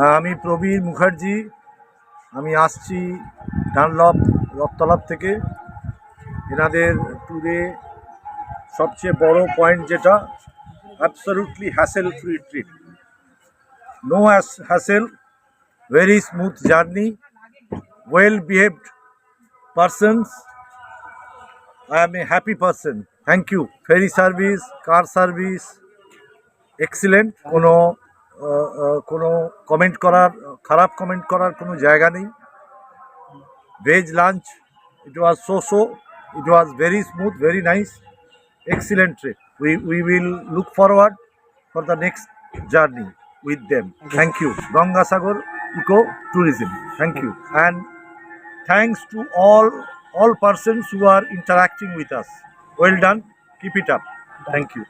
আমি প্রবীর মুখার্জি। আমি আসছি ডানলপ রথতলার থেকে। এনাদের ট্যুরে সবচেয়ে বড় পয়েন্ট যেটা, absolutely hassle free trip, no hassle, very smooth journey, well behaved persons. I am a happy person. Thank you. Ferry service, car service, excellent. কোনো কমেন্ট করার, খারাপ কমেন্ট করার কোনো জায়গা নেই। Veg lunch, it was so, it was very smooth, very nice, excellent trip. We will look forward for the next journey with them. Thank you. Gangasagar Eco Tourism. Thank you. And thanks to all persons who are interacting with us. Well done. Keep it up. Thank you.